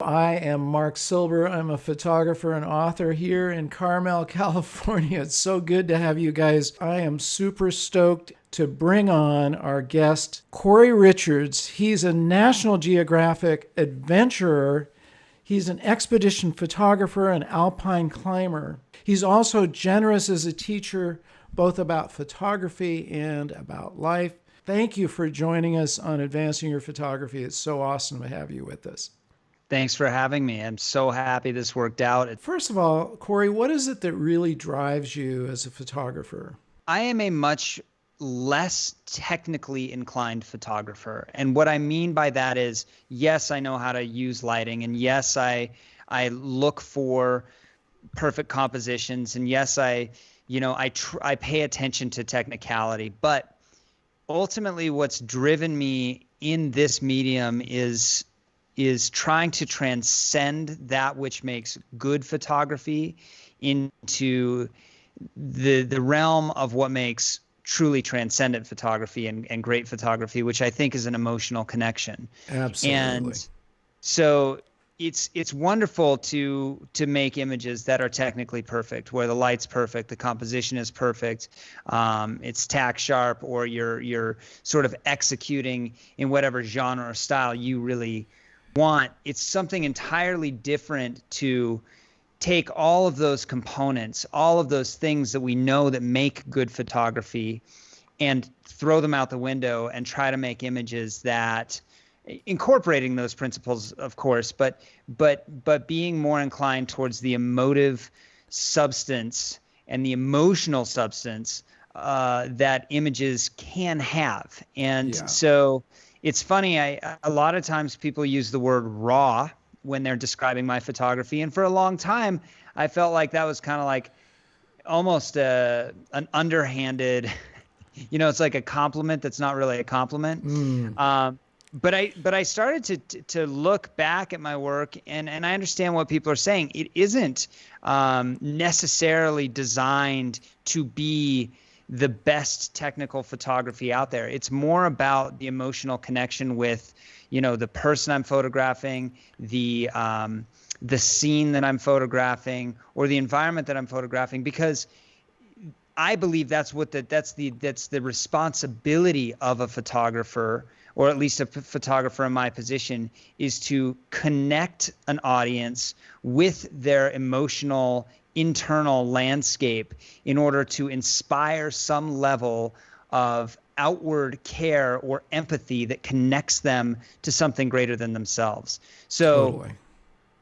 I am Marc Silber. I'm a photographer and author here in Carmel, California. It's so good to have you guys. I am super stoked to bring on our guest, Cory Richards. He's a National Geographic adventurer. He's an expedition photographer and alpine climber. He's also generous as a teacher, both about photography and about life. Thank you for joining us on Advancing Your Photography. It's so awesome to have you with us. Thanks for having me. I'm so happy this worked out. First of all, Cory, what is it that really drives you as a photographer? I am a much less technically inclined photographer. And what I mean by that is, yes, I know how to use lighting, and yes, I look for perfect compositions, and yes, I pay attention to technicality, but ultimately what's driven me in this medium is trying to transcend that which makes good photography into the realm of what makes truly transcendent photography and great photography, which I think is an emotional connection. Absolutely. And so it's wonderful to make images that are technically perfect, where the light's perfect, the composition is perfect, it's tack sharp, or you're sort of executing in whatever genre or style you really want. It's something entirely different to take all of those components, all of those things that we know that make good photography, and throw them out the window and try to make images that, incorporating those principles, of course, but being more inclined towards the emotive substance and the emotional substance that images can have. And so it's funny, a lot of times people use the word raw when they're describing my photography. And for a long time, I felt like that was kind of like almost an underhanded, it's like a compliment that's not really a compliment. But I started to look back at my work, and I understand what people are saying. It isn't necessarily designed to be the best technical photography out there. It's more about the emotional connection with, the person I'm photographing, the scene that I'm photographing, or the environment that I'm photographing, because I believe that's the responsibility of a photographer, or at least a photographer in my position, is to connect an audience with their emotional internal landscape in order to inspire some level of outward care or empathy that connects them to something greater than themselves. So totally.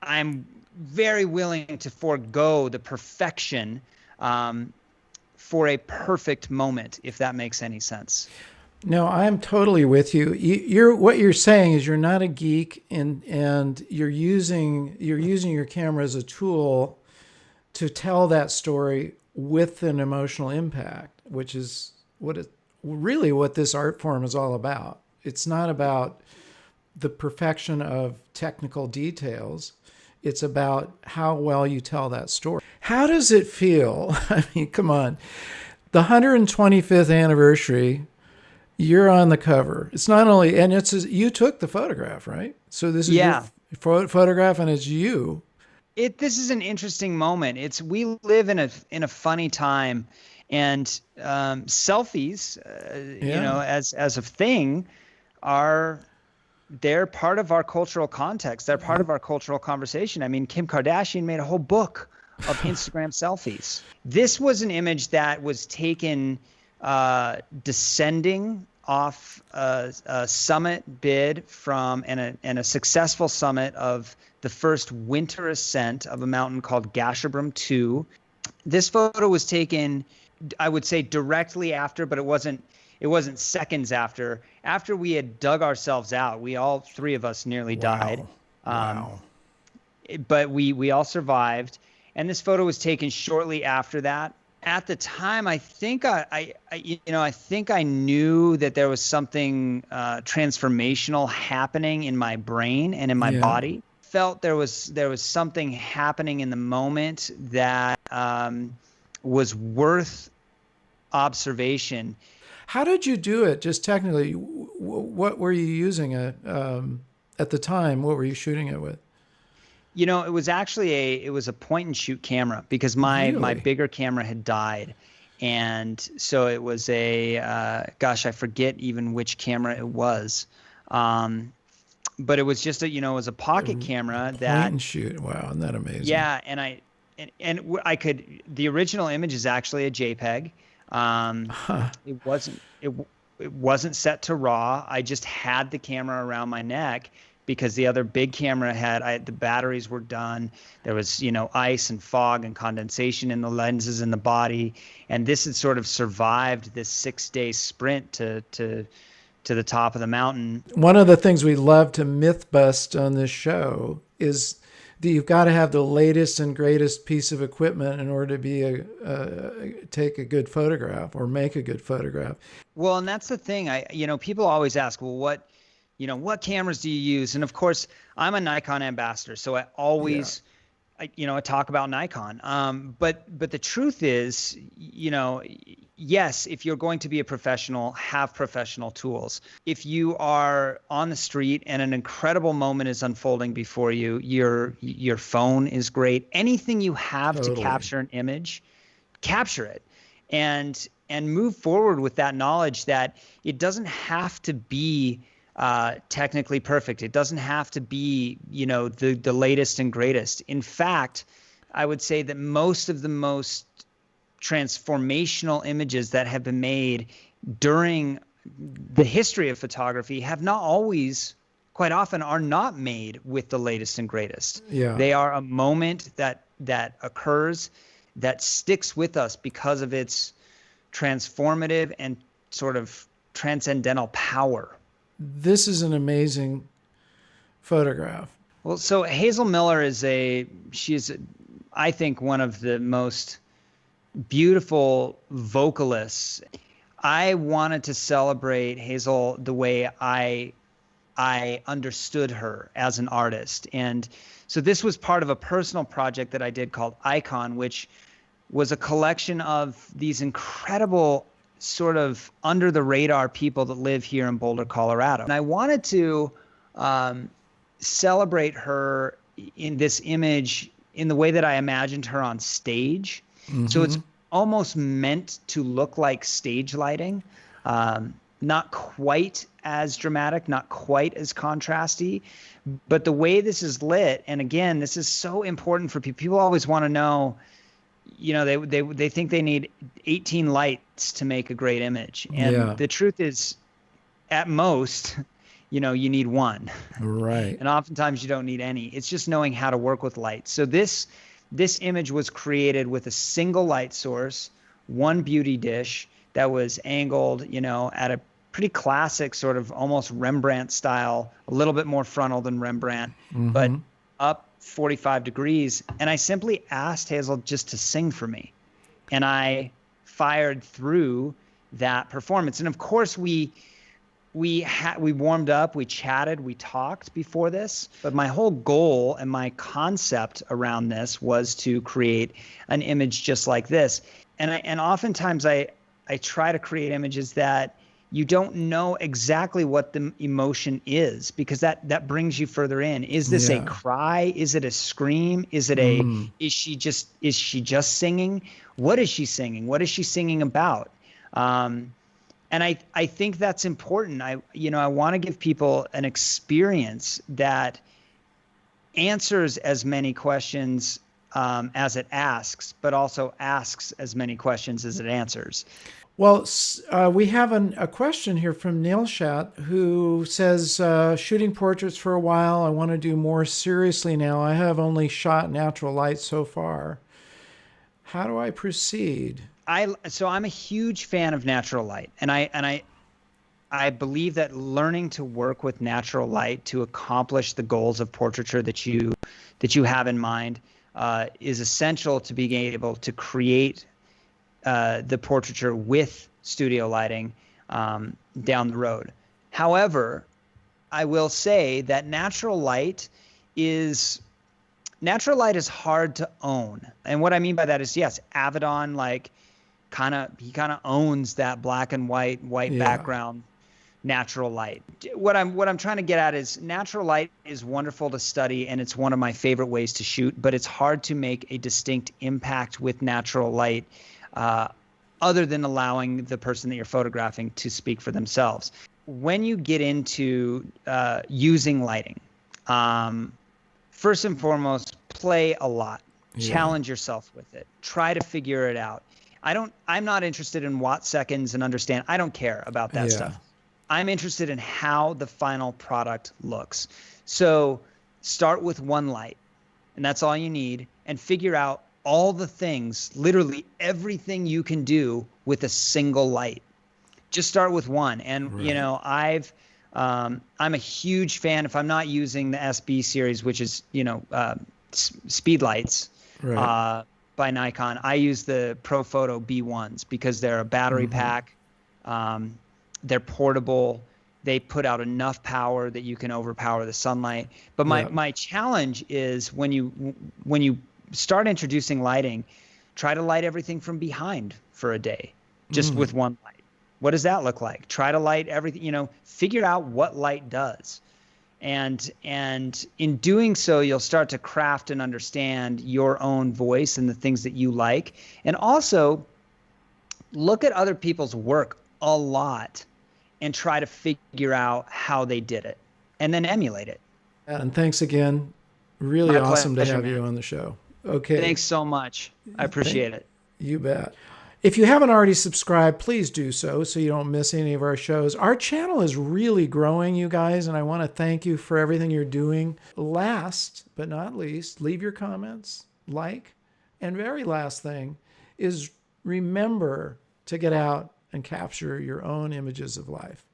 I'm very willing to forego the perfection for a perfect moment, if that makes any sense. No, I'm totally with you. What you're saying is you're not a geek, and you're using your camera as a tool to tell that story with an emotional impact, which is really what this art form is all about. It's not about the perfection of technical details. It's about how well you tell that story. How does it feel? I mean, come on. The 125th anniversary, you're on the cover. It's not only, and you took the photograph, right? So this is your photograph, and it's you. This is an interesting moment. We live in a funny time, and selfies, as a thing, they're part of our cultural context. They're part of our cultural conversation. I mean, Kim Kardashian made a whole book of Instagram selfies. This was an image that was taken descending off a summit bid and a successful summit of the first winter ascent of a mountain called Gasherbrum 2. This photo was taken, I would say, directly after, but it wasn't seconds after we had dug ourselves out. All three of us nearly died. Wow. But we all survived. And this photo was taken shortly after that. At the time, I think I knew that there was something transformational happening in my brain and in my body. Felt there was something happening in the moment that was worth observation. How did you do it? Just technically, what were you using at the time? What were you shooting it with? It was actually it was a point and shoot camera because my Really? bigger camera had died. And so it was gosh, I forget even which camera it was. But it was just it was a pocket camera Point that, and shoot. Wow, isn't that amazing? yeah. I could, the original image is actually a JPEG. Huh. It wasn't set to RAW. I just had the camera around my neck because the other big camera the batteries were done. There was, ice and fog and condensation in the lenses in the body. And this had sort of survived this 6-day sprint to the top of the mountain. One of the things we love to myth bust on this show is that you've got to have the latest and greatest piece of equipment in order to be take a good photograph or make a good photograph. Well, and that's the thing. People always ask, well, what cameras do you use? And of course, I'm a Nikon ambassador, so I always, I talk about Nikon. But the truth is, yes, if you're going to be a professional, have professional tools. If you are on the street and an incredible moment is unfolding before you, your phone is great. Anything you have to capture an image, capture it, and move forward with that knowledge that it doesn't have to be technically perfect. It doesn't have to be, the latest and greatest. In fact, I would say that most of the most transformational images that have been made during the history of photography have not always, quite often, are not made with the latest and greatest. Yeah. They are a moment that occurs that sticks with us because of its transformative and sort of transcendental power. This is an amazing photograph. Well, so Hazel Miller she's, I think, one of the most beautiful vocalists. I wanted to celebrate Hazel the way I understood her as an artist. And so this was part of a personal project that I did called Icon, which was a collection of these incredible sort of under the radar people that live here in Boulder, Colorado. And I wanted to celebrate her in this image in the way that I imagined her on stage. Mm-hmm. So it's almost meant to look like stage lighting, not quite as dramatic, not quite as contrasty, but the way this is lit. And again, this is so important for people. People always want to know, they think they need 18 lights to make a great image. And the truth is, at most, you need one. Right. And oftentimes you don't need any. It's just knowing how to work with light. So this image was created with a single light source, one beauty dish that was angled, at a pretty classic sort of almost Rembrandt style, a little bit more frontal than Rembrandt, but up 45 degrees. And I simply asked Hazel just to sing for me. And I fired through that performance. And of course we warmed up, we chatted, we talked before this, but my whole goal and my concept around this was to create an image just like this. And oftentimes I try to create images that you don't know exactly what the emotion is, because that brings you further in. Is this a cry? Is it a scream? Is it is she just singing? What is she singing? What is she singing about? And I think that's important. I want to give people an experience that answers as many questions as it asks, but also asks as many questions as it answers. Well, we have a question here from Nailshat, who says, shooting portraits for a while. I want to do more seriously now. I have only shot natural light so far. How do I proceed? So I'm a huge fan of natural light, and I believe that learning to work with natural light to accomplish the goals of portraiture that you have in mind is essential to being able to create the portraiture with studio lighting down the road. However, I will say that natural light is hard to own. And what I mean by that is, yes, Avedon, he kind of owns that black and white background natural light. What I'm trying to get at is natural light is wonderful to study, and it's one of my favorite ways to shoot, but it's hard to make a distinct impact with natural light other than allowing the person that you're photographing to speak for themselves. When you get into using lighting, first and foremost, play a lot. Challenge yourself with it. Try to figure it out. I'm not interested in watt seconds and understand. I don't care about that stuff. I'm interested in how the final product looks. So start with one light, and that's all you need, and figure out all the things, literally everything you can do with a single light. Just start with one. And, you know, I'm a huge fan, if I'm not using the SB series, which is, you know, speed lights by Nikon, I use the ProPhoto B1s because they're a battery pack. They're portable. They put out enough power that you can overpower the sunlight. But my challenge is when you start introducing lighting, try to light everything from behind for a day, just with one light. What does that look like? Try to light everything, you know, figure out what light does. And in doing so, you'll start to craft and understand your own voice and the things that you like. And also look at other people's work a lot and try to figure out how they did it and then emulate it. And thanks again. Really awesome to have you on the show. Okay. Thanks so much. I appreciate it. You bet. If you haven't already subscribed, please do so you don't miss any of our shows. Our channel is really growing, you guys, and I want to thank you for everything you're doing. Last but not least, leave your comments, like, and very last thing is remember to get out and capture your own images of life.